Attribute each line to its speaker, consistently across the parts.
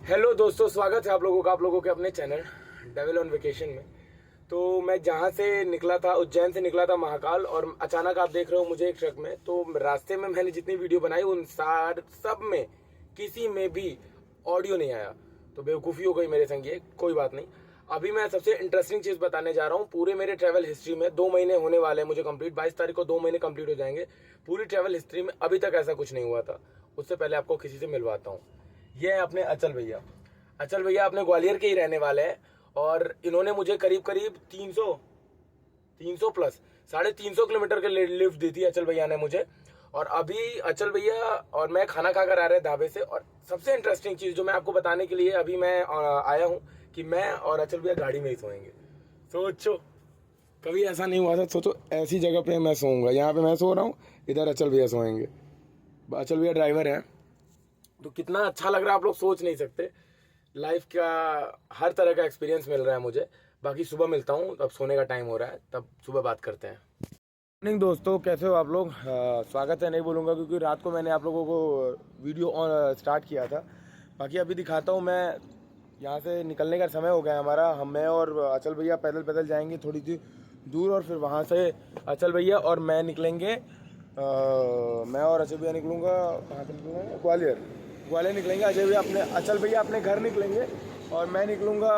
Speaker 1: Hello दोस्तों, स्वागत है आप लोगों के अपने चैनल डेविल ऑन वेकेशन में। तो मैं जहाँ से निकला था, उज्जैन से निकला था महाकाल, और अचानक आप देख रहे हो मुझे एक ट्रक में। तो रास्ते में मैंने जितनी वीडियो बनाई उन सब में किसी में भी ऑडियो नहीं आया। तो बेवकूफ़ी हो गई मेरे संग, ये कोई बात नहीं। अभी मैं सबसे इंटरेस्टिंग चीज़ बताने जा रहा हूँ। पूरे मेरे ट्रैवल हिस्ट्री में 2 महीने होने वाले हैं मुझे कंप्लीट। 22 तारीख को 2 महीने कंप्लीट हो जाएंगे। पूरी ट्रैवल हिस्ट्री में अभी तक ऐसा कुछ नहीं हुआ था। उससे पहले आपको किसी से मिलवाता हूँ। ये है अपने अचल भैया। अचल भैया अपने ग्वालियर के ही रहने वाले हैं, और इन्होंने मुझे करीब करीब 300 प्लस 350 किलोमीटर के लिफ्ट दी थी अचल भैया ने मुझे। और अभी अचल भैया और मैं खाना खाकर आ रहे हैं ढाबे से। और सबसे इंटरेस्टिंग चीज़ जो मैं आपको बताने के लिए अभी मैं आया हूँ कि मैं और अचल भैया गाड़ी में ही सोएंगे। सोचो, कभी ऐसा नहीं हुआ था। सोचो, ऐसी जगह पे मैं सोऊंगा। यहाँ पे मैं सो रहा हूँ, इधर अचल भैया सोएंगे। अचल भैया ड्राइवर हैं, तो कितना अच्छा लग रहा है आप लोग सोच नहीं सकते। लाइफ का हर तरह का एक्सपीरियंस मिल रहा है मुझे। बाकी सुबह मिलता हूँ, अब सोने का टाइम हो रहा है, तब सुबह बात करते हैं। मॉर्निंग दोस्तों, कैसे हो आप लोग? स्वागत है नहीं बोलूँगा, क्योंकि रात को मैंने आप लोगों को वीडियो स्टार्ट किया था। बाकी अभी दिखाता हूँ। मैं यहाँ से निकलने का समय हो गया हमारा। मैं और अचल भैया पैदल पैदल जाएंगे थोड़ी सी दूर, और फिर वहाँ से अचल भैया और मैं निकलेंगे। मैं और अचल भैया निकलूँगा, कहाँ से निकलूँगा? ग्वालियर निकलेंगे। अचल भैया अपने घर निकलेंगे, और मैं निकलूँगा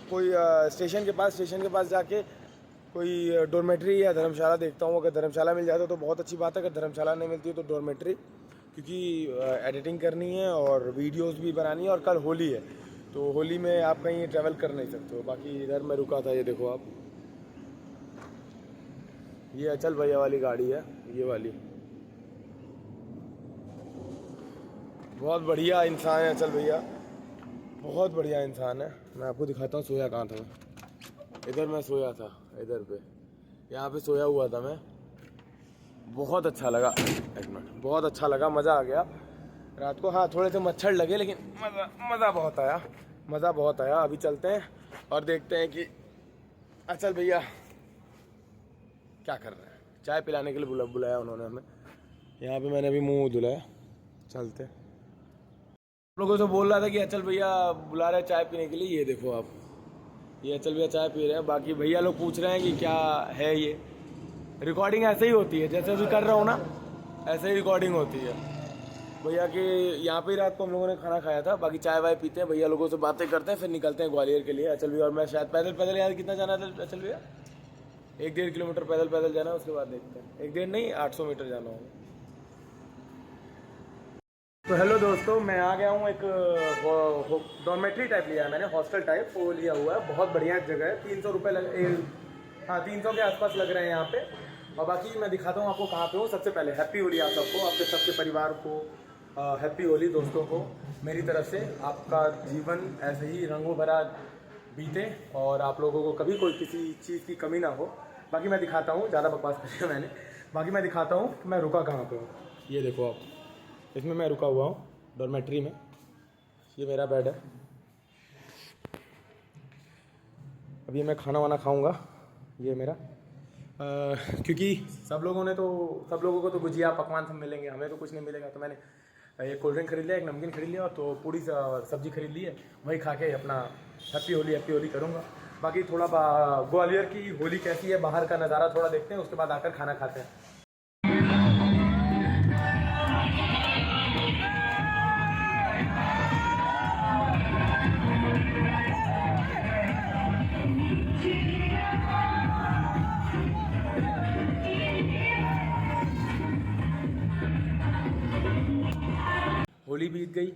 Speaker 1: कोई स्टेशन के पास जाके कोई डॉर्मेट्री या धर्मशाला देखता हूँ। अगर धर्मशाला मिल जाता तो बहुत अच्छी बात है, अगर धर्मशाला नहीं मिलती है तो डॉर्मेट्री, क्योंकि एडिटिंग करनी है और वीडियोस भी बनानी है। और कल होली है, तो होली में आप कहीं ट्रैवल कर नहीं सकते हो। बाकी इधर मैं रुका था, ये देखो आप, ये अचल भैया वाली गाड़ी है, ये वाली। बहुत बढ़िया इंसान है अचल भैया, बहुत बढ़िया इंसान है। मैं आपको दिखाता हूँ सोया कहाँ था मैं। इधर मैं सोया था, इधर पे, यहाँ पे सोया हुआ था मैं। बहुत अच्छा लगा, एक मिनट, बहुत अच्छा लगा, मज़ा आ गया रात को। हाँ, थोड़े से मच्छर लगे, लेकिन मज़ा बहुत आया। अभी चलते हैं और देखते हैं कि अचल भैया क्या कर रहे हैं। चाय पिलाने के लिए बुलाया उन्होंने हमें। यहाँ पे मैंने अभी मुँह धुलाया। चलते हैं। लोगों से बोल रहा था कि अचल भैया बुला रहे हैं चाय पीने के लिए। ये देखो आप, ये अचल भैया चाय पी रहे हैं। बाकी भैया लोग पूछ रहे हैं कि क्या है ये। रिकॉर्डिंग ऐसे ही होती है, जैसे अभी कर रहा हूँ ना, ऐसे ही रिकॉर्डिंग होती है। भैया के यहाँ पे ही रात को हम लोगों ने खाना खाया था। बाकी चाय वाय पीते हैं, भैया लोगों से बातें करते हैं, फिर निकलते हैं ग्वालियर के लिए। अचल भैया और मैं शायद पैदल पैदल, यहाँ कितना जाना था अचल भैया? 1-1.5 किलोमीटर पैदल पैदल जाना है। उसके बाद देखते हैं, 1-1.5 नहीं, 800 मीटर जाना होगा। तो हेलो दोस्तों, मैं आ गया हूँ। एक डॉर्मेट्री टाइप लिया है मैंने, हॉस्टल टाइप वो लिया हुआ है। बहुत बढ़िया जगह है। 300 रुपये हाँ 300 के आसपास लग रहे हैं यहाँ पे। और बाकी मैं दिखाता हूँ आपको कहाँ पे हूँ। सबसे पहले हैप्पी होली आप सबको, आपके सबके परिवार को हैप्पी होली। दोस्तों को मेरी तरफ से आपका जीवन ऐसे ही रंगों भरा बीते, और आप लोगों को कभी कोई किसी चीज़ की कमी ना हो। बाकी मैं दिखाता हूँ, ज़्यादा बकवास कर दिया मैंने। बाकी मैं दिखाता हूँ कि मैं रुका कहाँ पे हूँ। ये देखो आप, इसमें मैं रुका हुआ हूँ डॉर्मेट्री में। ये मेरा बेड है। अभी मैं खाना वाना खाऊंगा, ये मेरा क्योंकि सब लोगों को तो गुजिया पकवान सब मिलेंगे, हमें तो कुछ नहीं मिलेगा। तो मैंने एक कोल्ड ड्रिंक खरीद लिया, एक नमकीन खरीद लिया, और तो पूरी सब्जी खरीद ली है। वही खा के अपना हैप्पी होली करूँगा। बाकी थोड़ा ग्वालियर की होली कैसी है, बाहर का नज़ारा थोड़ा देखते हैं, उसके बाद आकर खाना खाते हैं। होली बीत गई।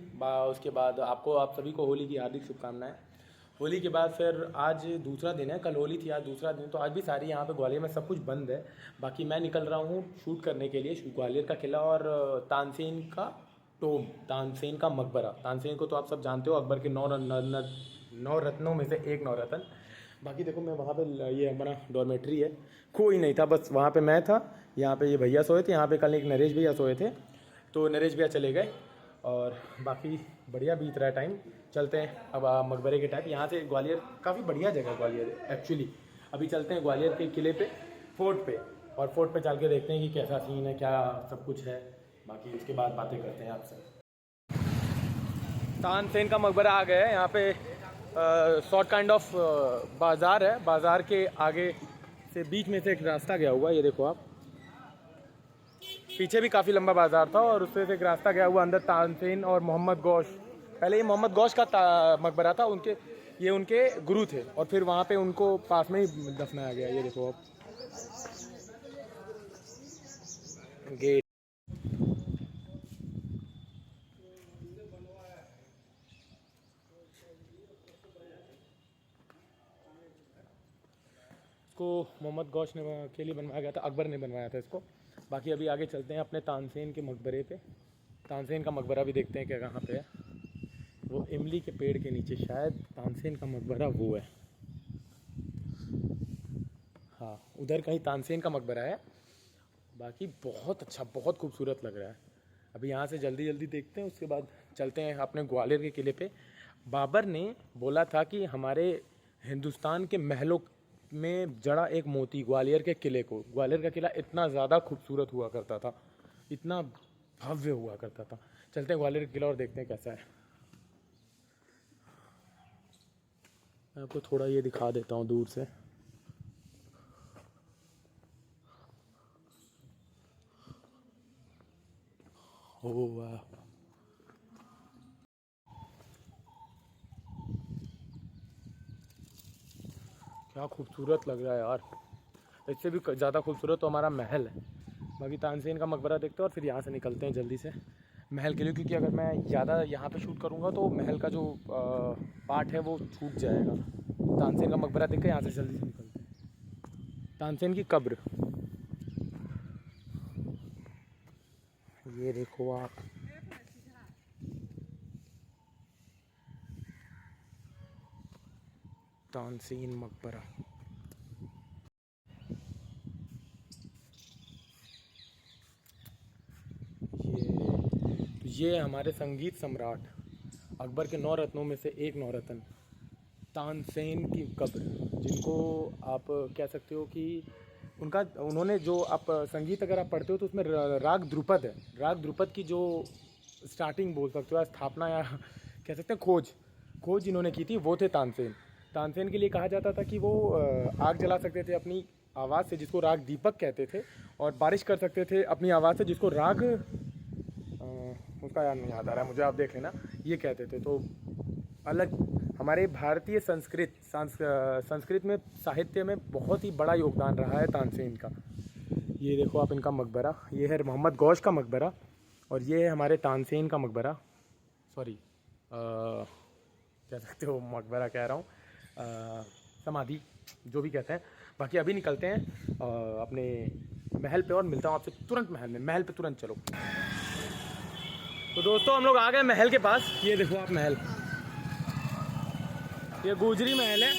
Speaker 1: उसके बाद आप सभी को होली की हार्दिक शुभकामनाएं। होली के बाद फिर आज दूसरा दिन है, कल होली थी, आज दूसरा दिन। तो आज भी सारी यहाँ पे ग्वालियर में सब कुछ बंद है। बाकी मैं निकल रहा हूँ शूट करने के लिए ग्वालियर का किला और तानसेन का टोम, तानसेन का मकबरा। तानसेन को तो आप सब जानते हो, अकबर के 9 रत्नों में से एक नौरत्न। बाकी देखो, मैं वहाँ पे, ये हमारा डॉर्मेट्री है, कोई नहीं था, बस वहाँ पे मैं था। यहाँ पे ये भैया सोए थे, यहाँ पे कल एक नरेश भैया सोए थे, तो नरेश भैया चले गए। और बाकी बढ़िया बीत रहा है टाइम। चलते हैं अब मकबरे के टाइप। यहाँ से ग्वालियर काफ़ी बढ़िया जगह है ग्वालियर एक्चुअली। अभी चलते हैं ग्वालियर के किले पे, फोर्ट पे, और फोर्ट पे चल के देखते हैं कि कैसा सीन है, क्या सब कुछ है। बाकी उसके बाद बातें करते हैं आपसे। तानसेन का मकबरा आ गया है। यहाँ पे शॉर्ट काइंड ऑफ बाज़ार है। बाज़ार के आगे से बीच में से एक रास्ता गया हुआ है, ये देखो आप। पीछे भी काफ़ी लंबा बाज़ार था और उससे से एक रास्ता गया हुआ अंदर। तानसेन और मोहम्मद गौश, पहले ये मोहम्मद गौश का मकबरा था, ये उनके गुरु थे और फिर वहाँ पे उनको पास में ही दफनाया गया। ये देखो आप गेट। इसको मोहम्मद गौश ने के लिए बनवाया गया था, अकबर ने बनवाया था इसको। बाकी अभी आगे चलते हैं अपने तानसेन के मकबरे पे। तानसेन का मकबरा भी देखते हैं क्या कहाँ पे है। वो इमली के पेड़ के नीचे शायद तानसेन का मकबरा वो है। हाँ, उधर कहीं तानसेन का मकबरा है। बाकी बहुत अच्छा, बहुत खूबसूरत लग रहा है। अभी यहाँ से जल्दी जल्दी देखते हैं, उसके बाद चलते हैं अपने ग्वालियर के किले पे। बाबर ने बोला था कि हमारे हिंदुस्तान के महलों में जड़ा एक मोती ग्वालियर के किले को। ग्वालियर का किला इतना ज़्यादा खूबसूरत हुआ करता था, इतना भव्य हुआ करता था। चलते हैं ग्वालियर का किला और देखते हैं कैसा है। मैं आपको थोड़ा ये दिखा देता हूँ दूर से। ओह वाह, क्या खूबसूरत लग रहा है यार। इससे भी ज़्यादा खूबसूरत तो हमारा महल है। बाकी तानसेन का मकबरा देखते हैं और फिर यहाँ से निकलते हैं जल्दी से महल के लिए, क्योंकि अगर मैं ज़्यादा यहाँ पे शूट करूँगा तो महल का जो पार्ट है वो छूट जाएगा। तानसेन का मकबरा देख के यहाँ से जल्दी से निकलते हैं। तानसेन की कब्र, ये देखो आप। तानसेन मकबरा, ये हमारे संगीत सम्राट अकबर के 9 रत्नों में से एक 9 रत्न तानसेन की कब्र, जिनको आप कह सकते हो कि उन्होंने जो आप संगीत अगर आप पढ़ते हो तो उसमें राग ध्रुपद है। राग ध्रुपद की जो स्टार्टिंग बोल सकते हो या स्थापना या कह सकते हैं खोज जिन्होंने की थी वो थे तानसेन। तानसेन के लिए कहा जाता था कि वो आग जला सकते थे अपनी आवाज़ से, जिसको राग दीपक कहते थे, और बारिश कर सकते थे अपनी आवाज़ से, जिसको राग उसका याद नहीं याद आ रहा है मुझे, आप देख लेना, ये कहते थे। तो अलग हमारे भारतीय संस्कृत में, साहित्य में बहुत ही बड़ा योगदान रहा है तानसेन का। ये देखो आप इनका मकबरा, ये है मोहम्मद गौश का मकबरा और ये है हमारे तानसेन का मकबरा। सॉरी, कह सकते हो मकबरा कह रहा हूँ, समाधि जो भी कहते हैं। बाकी अभी निकलते हैं अपने महल पे और मिलता हूँ आपसे तुरंत महल पे तुरंत चलो। तो दोस्तों हम लोग आ गए महल के पास। ये देखो आप महल, ये गुजरी महल है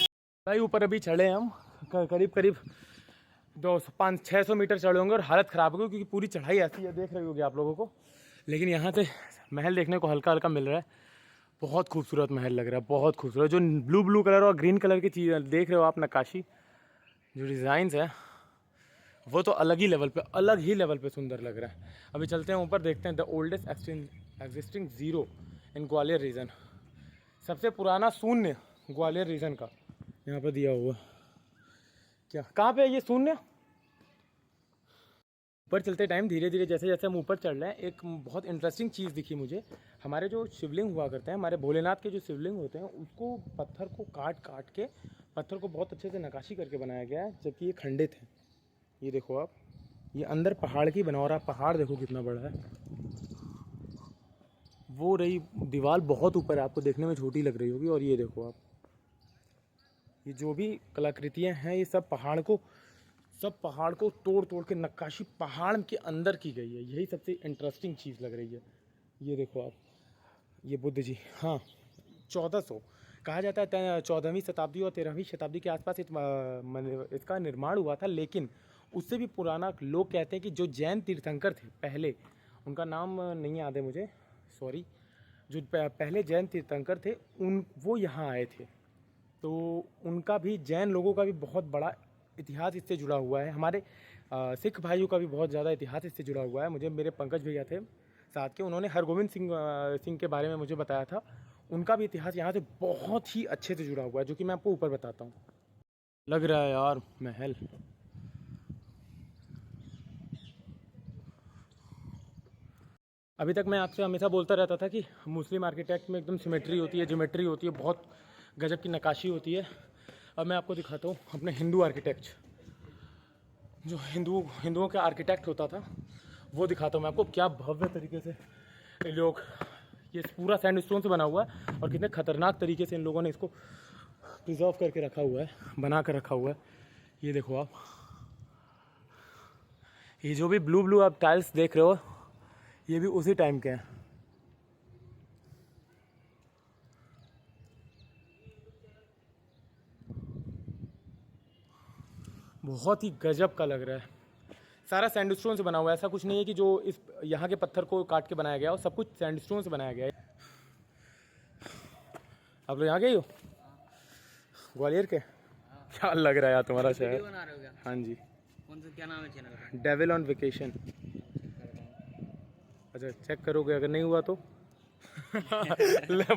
Speaker 1: भाई। ऊपर अभी चढ़े हम करीब 200-500-600 मीटर चढ़े होंगे और हालत ख़राब हो गई, क्योंकि पूरी चढ़ाई ऐसी है, देख रही होगी आप लोगों को। लेकिन यहाँ से महल देखने को हल्का हल्का मिल रहा है। बहुत खूबसूरत महल लग रहा है, बहुत खूबसूरत। जो ब्लू कलर और ग्रीन कलर की चीज़ देख रहे हो आप, नक्काशी जो डिज़ाइंस है वो तो अलग ही लेवल पे सुंदर लग रहा है। अभी चलते हैं ऊपर, देखते हैं the oldest existing zero in Gwalior region. सबसे पुराना शून्य ग्वालियर रीजन का यहाँ पर दिया हुआ। क्या, कहाँ पे है ये शून्य? ऊपर चलते टाइम धीरे धीरे जैसे जैसे हम ऊपर चढ़ रहे हैं, एक बहुत इंटरेस्टिंग चीज़ दिखी मुझे। हमारे जो शिवलिंग हुआ करते हैं, हमारे भोलेनाथ के जो शिवलिंग होते हैं, उसको पत्थर को काट के पत्थर को बहुत अच्छे से नक्काशी करके बनाया गया है, जबकि ये खंडित है। ये देखो आप, ये अंदर पहाड़ की बना, और आप पहाड़ देखो कितना बड़ा है। वो रही दीवार बहुत ऊपर है, आपको देखने में छोटी लग रही होगी, और ये देखो आप, ये जो भी कलाकृतियाँ हैं ये सब पहाड़ को तोड़ के नक्काशी पहाड़ के अंदर की गई है। यही सबसे इंटरेस्टिंग चीज़ लग रही है। ये देखो आप, ये बुद्ध जी, हाँ 1400 कहा जाता है 14वीं शताब्दी और 13वीं शताब्दी के आसपास इसका निर्माण हुआ था। लेकिन उससे भी पुराना लोग कहते हैं कि जो जैन तीर्थंकर थे पहले, उनका नाम नहीं याद है मुझे, सॉरी, जो पहले जैन तीर्थंकर थे वो यहाँ आए थे। तो उनका भी, जैन लोगों का भी बहुत बड़ा इतिहास इससे जुड़ा हुआ है। हमारे सिख भाइयों का भी बहुत ज़्यादा इतिहास इससे जुड़ा हुआ है। मुझे मेरे पंकज भैया थे साथ के, उन्होंने हरगोविंद सिंह के बारे में मुझे बताया था। उनका भी इतिहास यहाँ से बहुत ही अच्छे से जुड़ा हुआ है, जो कि मैं आपको ऊपर बताता हूँ। लग रहा है यार महल। अभी तक मैं आपसे हमेशा बोलता रहता था कि मुस्लिम आर्किटेक्ट में एकदम सिमेट्री होती है, ज्योमेट्री होती है, बहुत गजब की नक्काशी होती है। अब मैं आपको दिखाता हूँ अपने हिंदू आर्किटेक्ट, जो हिंदुओं का आर्किटेक्ट होता था, वो दिखाता हूँ मैं आपको। क्या भव्य तरीके से ये लोग, ये पूरा सैंडस्टोन से बना हुआ है और कितने खतरनाक तरीके से इन लोगों ने इसको प्रिजर्व करके रखा हुआ है, बना कर रखा हुआ है। ये देखो आप, ये जो भी ब्लू ब्लू आप टाइल्स देख रहे हो, ये भी उसी टाइम के हैं। बहुत ही गजब का लग रहा है। सारा सैंडस्टोन से बना हुआ है, ऐसा कुछ नहीं है कि जो इस यहाँ के पत्थर को काट के बनाया गया हो, सब कुछ सैंडस्टोन से बनाया गया है। आप लोग यहाँ गए हो ग्वालियर के? क्या लग रहा है यार तुम्हारा शहर?
Speaker 2: बना रहे हो क्या?
Speaker 1: हाँ जी।
Speaker 2: कौन सा, क्या नाम है चैनल का?
Speaker 1: Devil on vacation. अच्छा चेक करोगे, अगर नहीं हुआ तो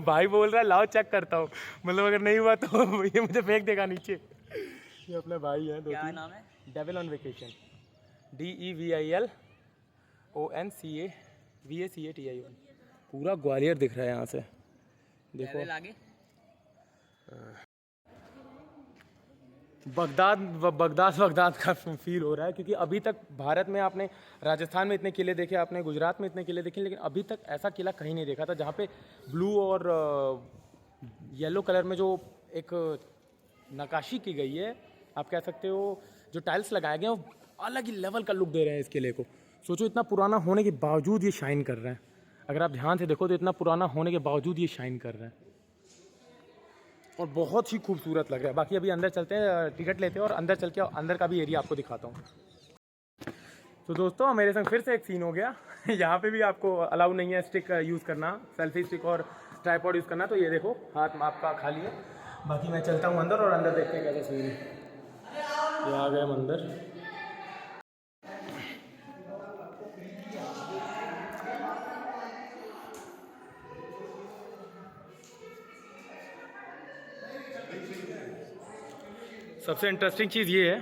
Speaker 1: भाई बोल रहा है लाओ चेक करता हूँ, मतलब अगर नहीं हुआ तो ये मुझे फेंक देगा नीचे। ये अपने भाई है दो
Speaker 2: क्या
Speaker 1: तीन।
Speaker 2: नाम है?
Speaker 1: Devil on vacation, DEVILONVACATION। पूरा ग्वालियर दिख रहा है यहाँ से, देखो।
Speaker 2: लेवल आगे
Speaker 1: बगदाद का फील हो रहा है, क्योंकि अभी तक भारत में आपने राजस्थान में इतने किले देखे, आपने गुजरात में इतने किले देखे, लेकिन अभी तक ऐसा किला कहीं नहीं देखा था जहाँ पे ब्लू और येलो कलर में जो एक नक्काशी की गई है, आप कह सकते हो जो टाइल्स लगाए गए हैं, वो अलग ही लेवल का लुक दे रहे हैं इस किले को। सोचो इतना पुराना होने के बावजूद ये शाइन कर रहा है। अगर आप ध्यान से देखो तो इतना पुराना होने के बावजूद ये शाइन कर रहा है और बहुत ही खूबसूरत लग रहा है। बाकी अभी अंदर चलते हैं, टिकट लेते हैं और अंदर चल के अंदर का भी एरिया आपको दिखाता हूँ। तो दोस्तों मेरे संग फिर से एक सीन हो गया। यहाँ पे भी आपको अलाउ नहीं है स्टिक यूज़ करना, सेल्फी स्टिक और ट्राइपॉड यूज़ करना। तो ये देखो हाथ में आपका खाली है। बाकी मैं चलता हूँ अंदर और अंदर देखते हैं कैसा सीन है। ये आ गए हम अंदर। सबसे इंटरेस्टिंग चीज़ ये है,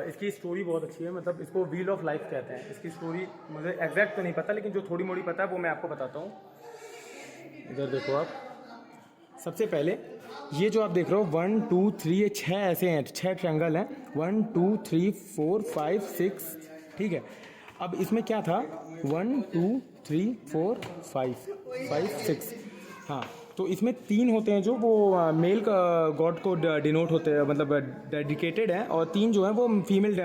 Speaker 1: इसकी स्टोरी बहुत अच्छी है। मतलब इसको व्हील ऑफ लाइफ कहते हैं। इसकी स्टोरी मुझे एग्जैक्ट तो नहीं पता, लेकिन जो थोड़ी मोड़ी पता है वो मैं आपको बताता हूँ। इधर देखो आप, सबसे पहले ये जो आप देख रहे हो 1 2 3, ये 6 ऐसे हैं, 6 ट्रायंगल हैं। 1 2 3 4 5 6, ठीक है। अब इसमें क्या था, 1 2 3 4 5 6, हाँ। तो इसमें 3 होते हैं जो वो मेल गॉड को डिनोट होते हैं, मतलब डेडिकेटेड हैं, और 3 जो हैं वो फीमेल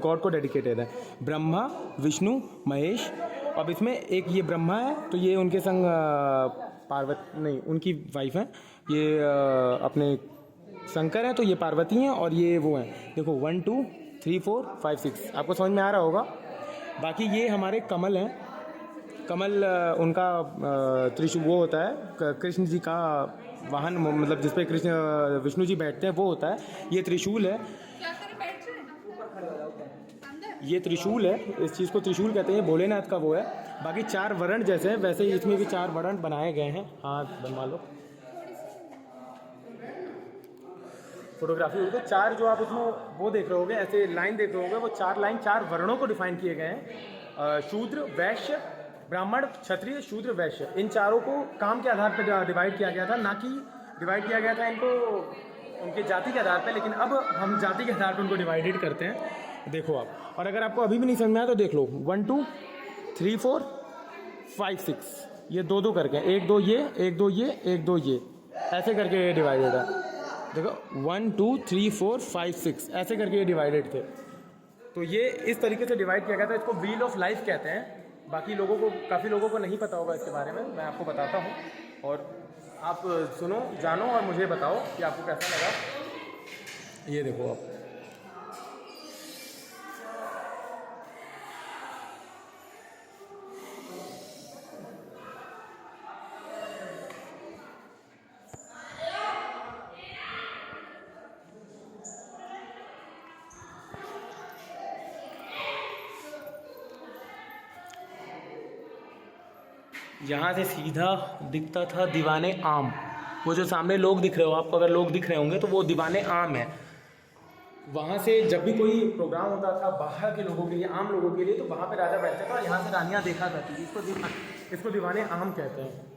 Speaker 1: गॉड को डेडिकेटेड है, ब्रह्मा विष्णु महेश। अब इसमें एक ये ब्रह्मा है, तो ये उनके संग पार्वती नहीं, उनकी वाइफ है। ये अपने शंकर हैं, तो ये पार्वती हैं, और ये वो हैं। देखो 1 2 3 4 5 6, आपको समझ में आ रहा होगा। बाकी ये हमारे कमल हैं। कमल उनका त्रिशूल वो होता है, कृष्ण जी का वाहन, मतलब जिसपे कृष्ण विष्णु जी बैठते हैं वो होता है। ये त्रिशूल है, ये त्रिशूल है, इस चीज़ को त्रिशूल कहते हैं। भोलेनाथ का वो है। बाकी 4 वर्ण जैसे हैं, वैसे ही इसमें भी 4 वर्ण बनाए गए हैं। हाथ बनवा लो, फोटोग्राफी हो तो 4 जो आप उसमें वो देख रहे होगे, ऐसे लाइन देख रहे होगे, वो 4 लाइन 4 वर्णों को डिफाइन किए गए हैं। शूद्र वैश्य ब्राह्मण क्षत्रिय शूद्र वैश्य, इन चारों को काम के आधार पर डिवाइड किया गया था, ना कि डिवाइड किया गया था इनको उनके जाति के आधार पर। लेकिन अब हम जाति के आधार पर उनको डिवाइडेड करते हैं। देखो आप, और अगर आपको अभी भी नहीं समझ में आया तो देख लो 1 2 3 4 5 6, ये 2 2 करके, 1 2 ये 1 2 ये 1 2 ये, ऐसे करके ये डिवाइडेड है। देखो 1 2 3 4 5 6, ऐसे करके ये डिवाइडेड थे। तो ये इस तरीके से डिवाइड किया गया था। इसको व्हील ऑफ लाइफ कहते हैं। बाकी लोगों को, काफ़ी लोगों को नहीं पता होगा इसके बारे में, मैं आपको बताता हूँ। और आप सुनो, जानो और मुझे बताओ कि आपको कैसा लगा। ये देखो आप, यहाँ से सीधा दिखता था दीवाने आम। वो जो सामने लोग दिख रहे हो आपको, अगर लोग दिख रहे होंगे तो वो दीवाने आम है। वहाँ से जब भी कोई प्रोग्राम होता था बाहर के लोगों के लिए, आम लोगों के लिए, तो वहाँ पे राजा बैठता था और यहाँ से रानियाँ देखा करती थी। इसको दीवाने आम कहते हैं।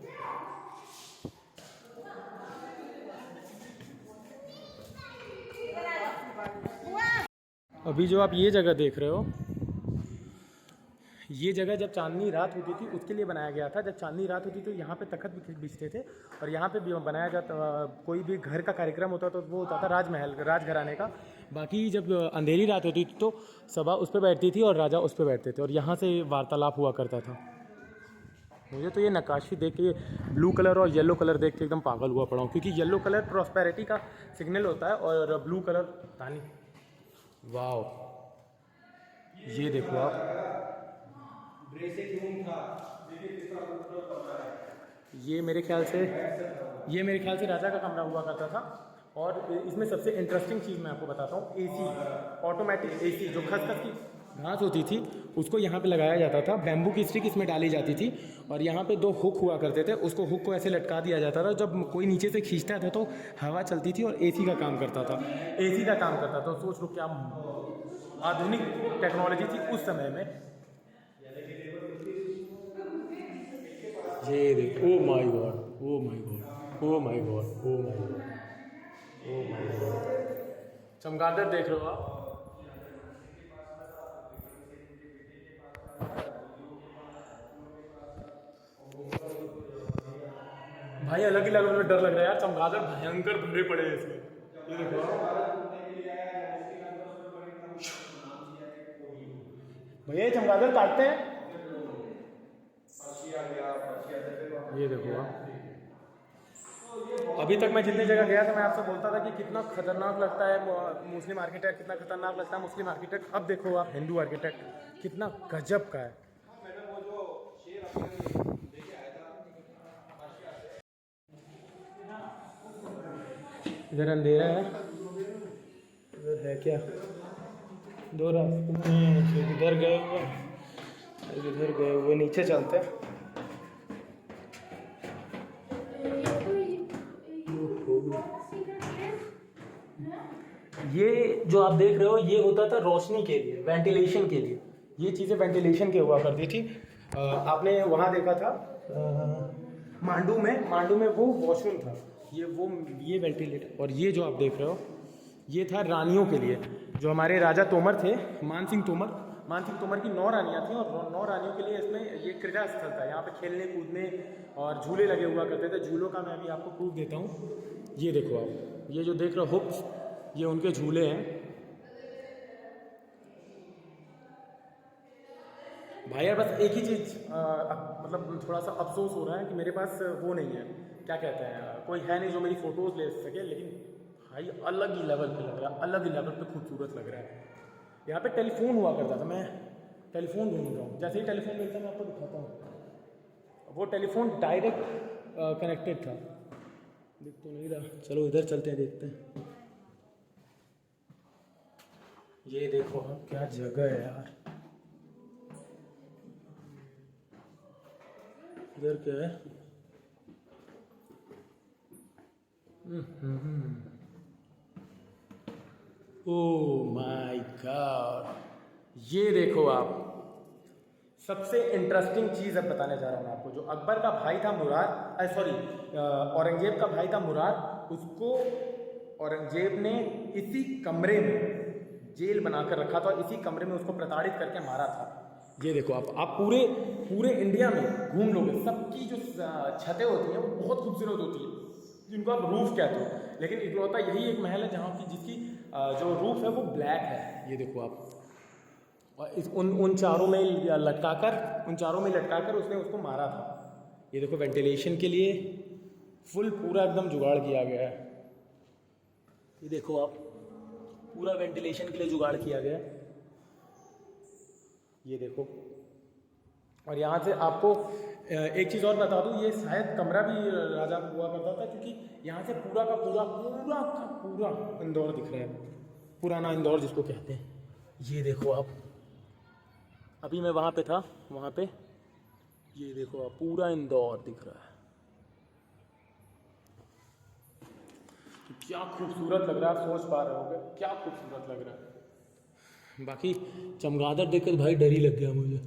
Speaker 1: अभी जो आप ये जगह देख रहे हो, ये जगह जब चांदनी रात होती थी उसके लिए बनाया गया था। जब चांदनी रात होती तो यहाँ पे तख्त बिछते थे और यहाँ पे भी बनाया जाता, कोई भी घर का कार्यक्रम होता तो वो होता था राजमहल, राजघराने का। बाकी जब अंधेरी रात होती थी तो सभा उस पर बैठती थी और राजा उस पर बैठते थे और यहाँ से वार्तालाप हुआ करता था। मुझे तो ये नक्काशी देख के, ब्लू कलर और येलो कलर देख के एकदम पागल हुआ पड़ा हूँ, क्योंकि येलो कलर प्रॉस्पेरिटी का सिग्नल होता है और ब्लू कलर पता नहीं। वाओ, ये देखो आप, ये मेरे ख्याल से राजा का कमरा हुआ करता था। और इसमें सबसे इंटरेस्टिंग चीज़ मैं आपको बताता हूँ, एसी, ऑटोमेटिक एसी, जो खसखस की घास होती थी उसको यहाँ पे लगाया जाता था। बैम्बू की स्टिक इसमें डाली जाती थी और यहाँ पे 2 हुक हुआ करते थे। उसको हुक को ऐसे लटका दिया जाता था, जब कोई नीचे से खींचता था तो हवा चलती थी और एसी का काम करता था। तो सोच लो क्या आधुनिक टेक्नोलॉजी थी उस समय में। ये देखो, oh my God, oh my God, oh my God, oh my God, oh my God. चमगादड़ देख रहे हो आप? भाई अलग ही लेवल में डर लग रहा है यार, चमगादड़ भयंकर भरे पड़े हैं इसमें। ये देखो भैया, चमगादड़ काटते हैं। ये देखो आप, अभी तक मैं जितनी जगह गया था मैं आपसे बोलता था कि कितना खतरनाक लगता है मुस्लिम आर्किटेक्ट, कितना खतरनाक लगता है मुस्लिम आर्किटेक्ट। अब देखो आप हिंदू आर्किटेक्ट कितना गजब का है। इधर अंधेरा है, इधर है क्या, 2 रास्ते, इधर गए हुए नीचे चलते हैं। ये जो आप देख रहे हो ये होता था रोशनी के लिए, वेंटिलेशन के लिए। ये चीज़ें वेंटिलेशन के हुआ करती थी। आपने वहाँ देखा था मांडू में वो वॉशरूम था, ये वेंटिलेटर। और ये जो आप देख रहे हो ये था रानियों के लिए। जो हमारे राजा तोमर थे, मान सिंह तोमर की 9 रानियाँ थी और 9 रानियों के लिए इसमें ये क्रीड़ा स्थल था। यहाँ पे खेलने कूदने और झूले लगे हुआ करते थे। झूलों का मैं अभी आपको प्रूफ देता हूँ। ये देखो आप, ये जो देख रहे हो हुक्स, ये उनके झूले हैं। भाई यार बस एक ही चीज़ मतलब थोड़ा सा अफसोस हो रहा है कि मेरे पास वो नहीं है, क्या कहते हैं, कोई है नहीं जो मेरी फ़ोटोज़ ले सके। लेकिन भाई अलग ही लेवल पे लग रहा है, अलग ही लेवल पे खूबसूरत लग रहा है। यहाँ पे टेलीफोन हुआ करता था, मैं टेलीफोन ढूंढ रहा हूँ। जैसे ही टेलीफोन मिलता है मैं आपको दिखाता हूँ। वो टेलीफोन डायरेक्ट कनेक्टेड था, दिख तो नहीं रहा। चलो इधर चलते हैं, देखते हैं। ये देखो क्या जगह है यार, इधर क्या है? ओह माय गॉड, ये देखो आप। सबसे इंटरेस्टिंग चीज़ अब बताने जा रहा हूँ आपको। जो अकबर का भाई था मुराद, औरंगजेब का भाई था मुराद, उसको औरंगजेब ने इसी कमरे में जेल बनाकर रखा था और इसी कमरे में उसको प्रताड़ित करके मारा था। ये देखो आप पूरे इंडिया में घूम लोगे, सबकी जो छतें होती हैं वो बहुत खूबसूरत होती है, जिनको आप रूफ कहते हो। लेकिन इकलौता यही एक महल है जहाँ की जिसकी जो रूफ है वो ब्लैक है। ये देखो आप, और उन चारों में लटकाकर उसने उसको मारा था। ये देखो वेंटिलेशन के लिए फुल पूरा एकदम जुगाड़ किया गया है। ये देखो आप, पूरा वेंटिलेशन के लिए जुगाड़ किया गया है। ये देखो, और यहाँ से आपको एक चीज़ और बता दूँ, ये शायद कमरा भी राजा को हुआ करता था, क्योंकि यहाँ से पूरा का पूरा इंदौर दिख रहा है, पुराना इंदौर जिसको कहते हैं। ये देखो आप, अभी मैं वहाँ पे था, वहाँ पे ये देखो आप, पूरा इंदौर दिख रहा है। क्या खूबसूरत लग रहा है, आप सोच पा रहे होगे क्या खूबसूरत लग रहा है। बाकी चमगादड़ देख कर भाई डर ही लग गया मुझे,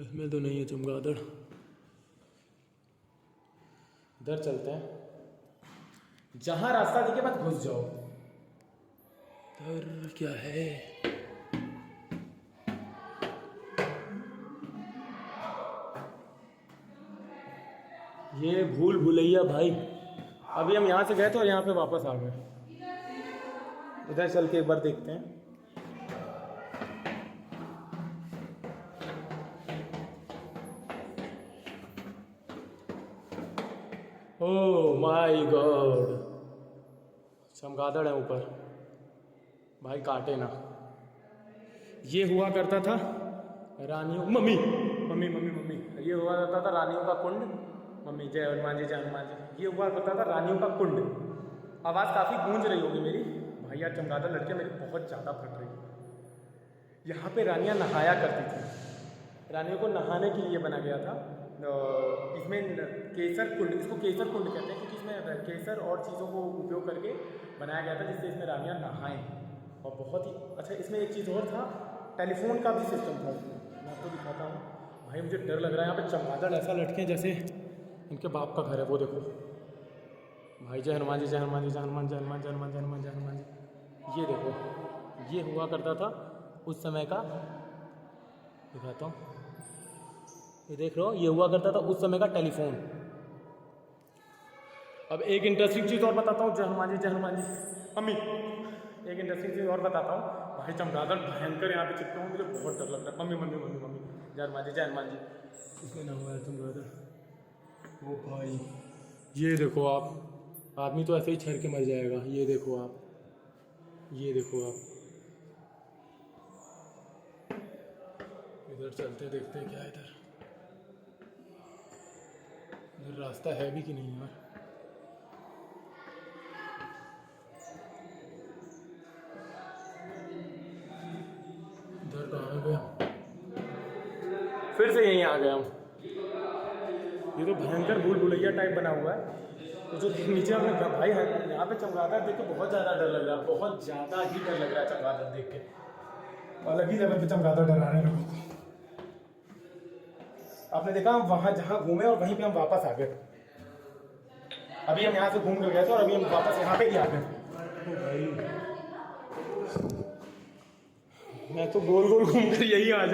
Speaker 1: इसमें तो नहीं है चमगादड़। इधर चलते हैं, जहां रास्ता दिखे बस घुस जाओ। इधर क्या है? ये भूल भुलैया भाई। अभी हम यहाँ से गए थे और यहाँ पे वापस आ गए। इधर चल के एक बार देखते हैं। ओह माय गॉड, चमगादड़ है ऊपर भाई, काटे ना। ये हुआ करता था रानियों, मम्मी मम्मी मम्मी मम्मी, ये हुआ करता था रानियों का कुंड। मम्मी जय हनुमान जी, जय हनुमान जी। ये हुआ करता था रानियों का कुंड। आवाज़ काफ़ी गूंज रही होगी मेरी भाई, यार चमगादड़ लड़के मेरी बहुत ज़्यादा फट रही है। यहाँ पे रानियाँ नहाया करती थी, रानियों को नहाने के लिए बना गया था। इसमें केसर कुंड, इसको केसर कुंड कहते हैं क्योंकि इसमें केसर और चीज़ों को उपयोग करके बनाया गया था जिससे इसमें रानियाँ नहाएं। और बहुत ही अच्छा, इसमें एक चीज़ और था, टेलीफोन का भी सिस्टम था। मैं आपको दिखाता हूँ भाई, मुझे डर लग रहा है। यहाँ पे चमगादड़ ऐसा लटके जैसे इनके बाप का घर है, वो देखो भाई। जय हनुमान जी, जय हनुमान जी, जय हनुमान, जय हनुमान, जय हनुमान, जय हनुमान, जय हनुमान जी। ये देखो, ये हुआ करता था उस समय का, दिखाता हूँ, ये देख रहे हो, ये हुआ करता था उस समय का टेलीफोन। अब एक इंटरेस्टिंग चीज़ और बताता हूँ, जय हनुमान जी, जय हनुमान जी। मम्मी एक इंटरेस्टिंग चीज़ और बताता हूँ भाई, चमगादड़ भयंकर यहाँ पे चिपके हुए, मुझे बहुत डर लग रहा है। मम्मी मम्मी मम्मी मम्मी, जय हनुमान जी, जय हनुमान जी। इसमें ना हुआ है चमगादड़। ओ भाई ये देखो आप, आदमी तो ऐसे ही छर के मर जाएगा। ये देखो आप, ये देखो आप। इधर चलते देखते हैं क्या इधर रास्ता है भी कि नहीं यार। इधर कहाँ गए, फिर से यहीं आ गए हम। ये तो भयंकर भूल भुलैया टाइप बना हुआ है। तो जो नीचे हमने भाई है, यहाँ पे चमगादड़ देख के बहुत ज़्यादा डर लग रहा है, बहुत ज़्यादा ही डर लग रहा है चमगादड़ देख के। अलग ही लेवल पे चमगादड़ डराने लोगों को। आपने देखा हम वहाँ जहाँ घूमे और वहीं पे हम वापस आ गए। अभी हम यहाँ से घूम कर गए थे और अभी हम वापस यहाँ पे ही आ गए। भाई मैं तो गोल गोल घूम कर यही आ जा